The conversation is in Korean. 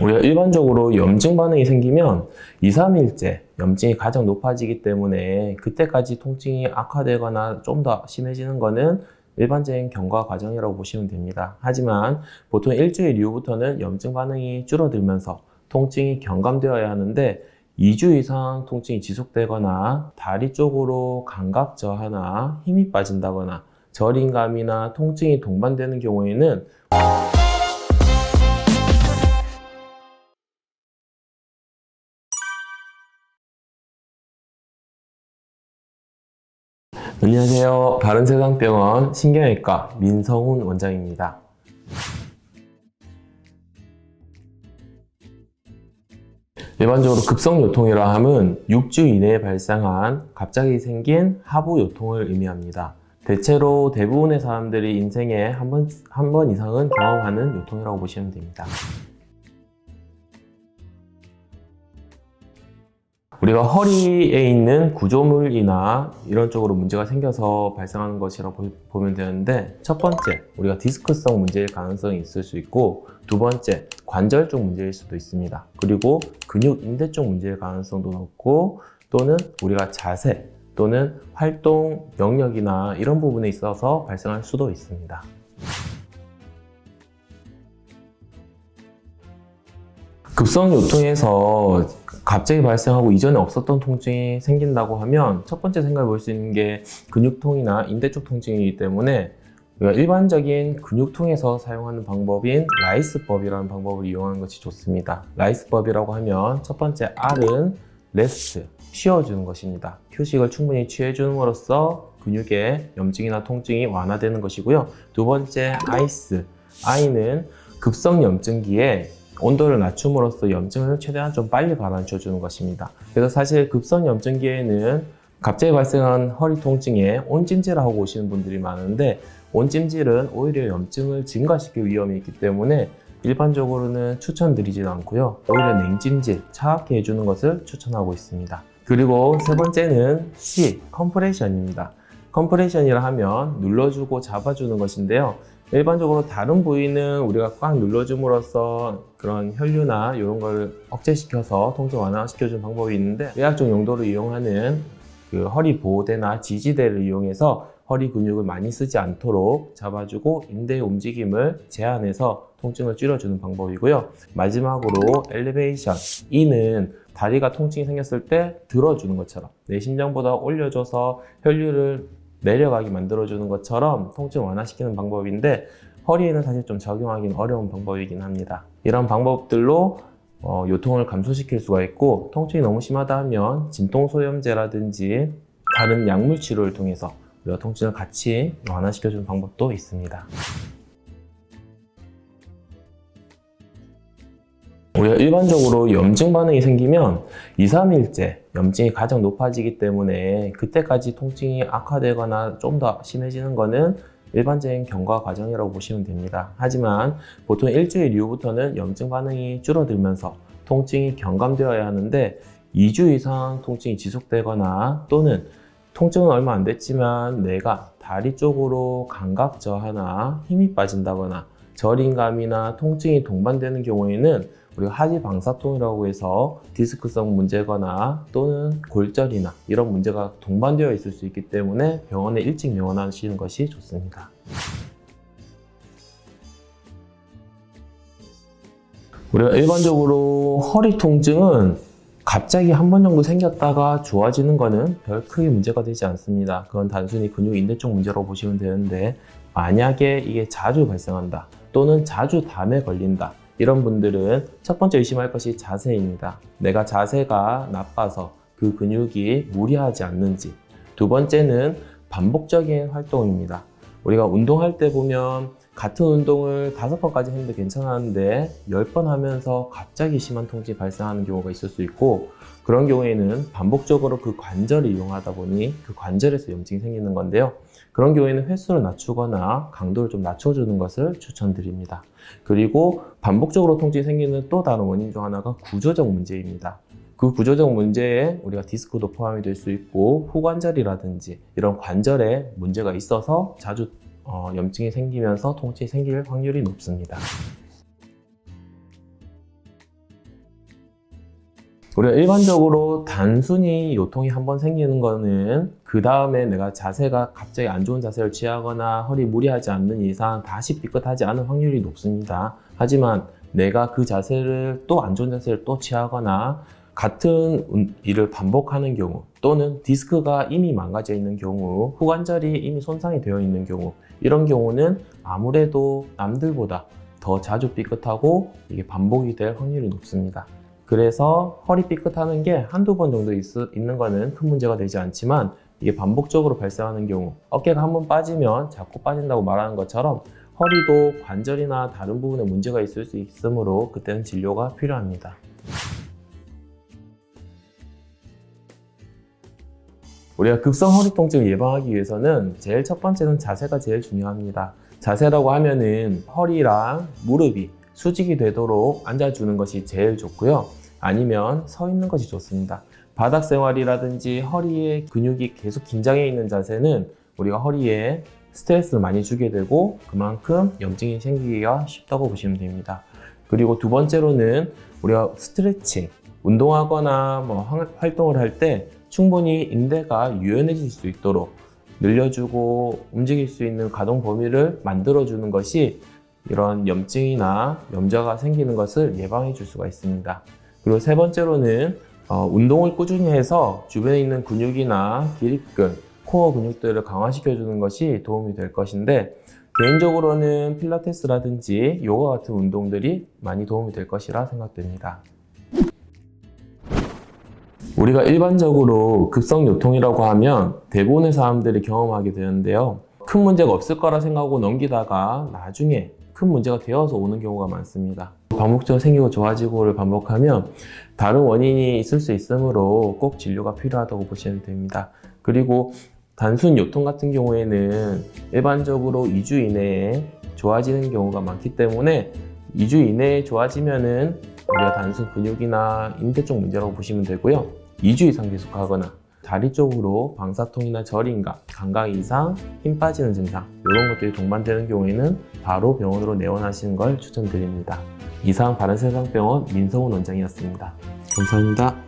우리가 일반적으로 염증 반응이 생기면 2, 3일째 염증이 가장 높아지기 때문에 그때까지 통증이 악화되거나 좀 더 심해지는 것은 일반적인 경과 과정이라고 보시면 됩니다. 하지만 보통 일주일 이후부터는 염증 반응이 줄어들면서 통증이 경감되어야 하는데 2주 이상 통증이 지속되거나 다리 쪽으로 감각 저하나 힘이 빠진다거나 저림감이나 통증이 동반되는 경우에는 안녕하세요. 바른세상병원 신경외과 민성훈 원장입니다. 일반적으로 급성요통이라 함은 6주 이내에 발생한 갑자기 생긴 하부 요통을 의미합니다. 대체로 대부분의 사람들이 인생에 한 번 이상은 경험하는 요통이라고 보시면 됩니다. 우리가 허리에 있는 구조물이나 이런 쪽으로 문제가 생겨서 발생하는 것이라고 보면 되는데, 첫 번째, 우리가 디스크성 문제일 가능성이 있을 수 있고, 두 번째, 관절 쪽 문제일 수도 있습니다. 그리고 근육, 인대 쪽 문제일 가능성도 높고, 또는 우리가 자세 또는 활동 영역이나 이런 부분에 있어서 발생할 수도 있습니다. 급성 요통에서 갑자기 발생하고 이전에 없었던 통증이 생긴다고 하면 첫 번째 생각해 볼 수 있는 게 근육통이나 인대 쪽 통증이기 때문에 우리가 일반적인 근육통에서 사용하는 방법인 라이스법이라는 방법을 이용하는 것이 좋습니다. 라이스법이라고 하면 첫 번째 R은 레스트, 쉬어주는 것입니다. 휴식을 충분히 취해줌으로써 근육의 염증이나 통증이 완화되는 것이고요. 두 번째 아이스, I는 급성 염증기에 온도를 낮춤으로써 염증을 최대한 좀 빨리 가라앉혀 주는 것입니다. 그래서 사실 급성 염증기에는 갑자기 발생한 허리 통증에 온찜질을 하고 오시는 분들이 많은데, 온찜질은 오히려 염증을 증가시킬 위험이 있기 때문에 일반적으로는 추천드리지는 않고요. 오히려 냉찜질, 차갑게 해주는 것을 추천하고 있습니다. 그리고 세 번째는 C, 컴프레션입니다. 컴프레션이라 하면 눌러주고 잡아주는 것인데요. 일반적으로 다른 부위는 우리가 꽉 눌러줌으로써 그런 혈류나 이런 걸 억제시켜서 통증 완화시켜주는 방법이 있는데, 의학적 용도로 이용하는 그 허리 보호대나 지지대를 이용해서 허리 근육을 많이 쓰지 않도록 잡아주고 인대의 움직임을 제한해서 통증을 줄여주는 방법이고요. 마지막으로 엘리베이션, E는 다리가 통증이 생겼을 때 들어주는 것처럼 내 심장보다 올려줘서 혈류를 내려가게 만들어주는 것처럼 통증을 완화시키는 방법인데, 허리에는 사실 좀 적용하기는 어려운 방법이긴 합니다. 이런 방법들로 요통을 감소시킬 수가 있고, 통증이 너무 심하다 하면 진통소염제라든지 다른 약물 치료를 통해서 우리가 통증을 같이 완화시켜주는 방법도 있습니다. 우리가 일반적으로 염증 반응이 생기면 2, 3일째 염증이 가장 높아지기 때문에 그때까지 통증이 악화되거나 좀 더 심해지는 것은 일반적인 경과 과정이라고 보시면 됩니다. 하지만 보통 일주일 이후부터는 염증 반응이 줄어들면서 통증이 경감되어야 하는데, 2주 이상 통증이 지속되거나 또는 통증은 얼마 안 됐지만 내가 다리 쪽으로 감각 저하나 힘이 빠진다거나 저림감이나 통증이 동반되는 경우에는 우리가 하지 방사통이라고 해서 디스크성 문제거나 또는 골절이나 이런 문제가 동반되어 있을 수 있기 때문에 병원에 일찍 내원하시는 것이 좋습니다. 우리가 일반적으로 허리 통증은 갑자기 한 번 정도 생겼다가 좋아지는 것은 별 크게 문제가 되지 않습니다. 그건 단순히 근육 인대 쪽 문제라고 보시면 되는데, 만약에 이게 자주 발생한다 또는 자주 담에 걸린다, 이런 분들은 첫 번째 의심할 것이 자세입니다. 내가 자세가 나빠서 그 근육이 무리하지 않는지. 두 번째는 반복적인 활동입니다. 우리가 운동할 때 보면 같은 운동을 5번까지 했는데 괜찮았는데 10번 하면서 갑자기 심한 통증이 발생하는 경우가 있을 수 있고, 그런 경우에는 반복적으로 그 관절을 이용하다 보니 그 관절에서 염증이 생기는 건데요. 그런 경우에는 횟수를 낮추거나 강도를 좀 낮춰주는 것을 추천드립니다. 그리고 반복적으로 통증이 생기는 또 다른 원인 중 하나가 구조적 문제입니다. 그 구조적 문제에 우리가 디스크도 포함이 될 수 있고, 후관절이라든지 이런 관절에 문제가 있어서 자주 염증이 생기면서 통증이 생길 확률이 높습니다. 우리가 일반적으로 단순히 요통이 한번 생기는 거는 그 다음에 내가 자세가 갑자기 안 좋은 자세를 취하거나 허리 무리하지 않는 이상 다시 삐끗하지 않을 확률이 높습니다. 하지만 내가 그 자세를 또 안 좋은 자세를 또 취하거나 같은 일을 반복하는 경우, 또는 디스크가 이미 망가져 있는 경우, 후관절이 이미 손상이 되어 있는 경우, 이런 경우는 아무래도 남들보다 더 자주 삐끗하고 이게 반복이 될 확률이 높습니다. 그래서 허리 삐끗하는 게 한두 번 정도 있는 거는 큰 문제가 되지 않지만, 이게 반복적으로 발생하는 경우, 어깨가 한번 빠지면 자꾸 빠진다고 말하는 것처럼 허리도 관절이나 다른 부분에 문제가 있을 수 있으므로 그때는 진료가 필요합니다. 우리가 급성 허리 통증을 예방하기 위해서는 제일 첫 번째는 자세가 제일 중요합니다. 자세라고 하면은 허리랑 무릎이 수직이 되도록 앉아주는 것이 제일 좋고요. 아니면 서 있는 것이 좋습니다. 바닥 생활이라든지 허리에 근육이 계속 긴장해 있는 자세는 우리가 허리에 스트레스를 많이 주게 되고 그만큼 염증이 생기기가 쉽다고 보시면 됩니다. 그리고 두 번째로는 우리가 스트레칭, 운동하거나 활동을 할 때 충분히 인대가 유연해질 수 있도록 늘려주고 움직일 수 있는 가동 범위를 만들어주는 것이 이런 염증이나 염좌가 생기는 것을 예방해 줄 수가 있습니다. 그리고 세 번째로는 운동을 꾸준히 해서 주변에 있는 근육이나 기립근, 코어 근육들을 강화시켜 주는 것이 도움이 될 것인데, 개인적으로는 필라테스라든지 요가 같은 운동들이 많이 도움이 될 것이라 생각됩니다. 우리가 일반적으로 급성 요통이라고 하면 대부분의 사람들이 경험하게 되는데요. 큰 문제가 없을 거라 생각하고 넘기다가 나중에 큰 문제가 되어서 오는 경우가 많습니다. 반복적으로 생기고 좋아지고를 반복하면 다른 원인이 있을 수 있으므로 꼭 진료가 필요하다고 보시면 됩니다. 그리고 단순 요통 같은 경우에는 일반적으로 2주 이내에 좋아지는 경우가 많기 때문에 2주 이내에 좋아지면은 우리가 단순 근육이나 인대 쪽 문제라고 보시면 되고요. 2주 이상 계속하거나 다리 쪽으로 방사통이나 저림감, 감각 이상, 힘 빠지는 증상 이런 것들이 동반되는 경우에는 바로 병원으로 내원하시는 걸 추천드립니다. 이상 바른세상병원 민성훈 원장이었습니다. 감사합니다.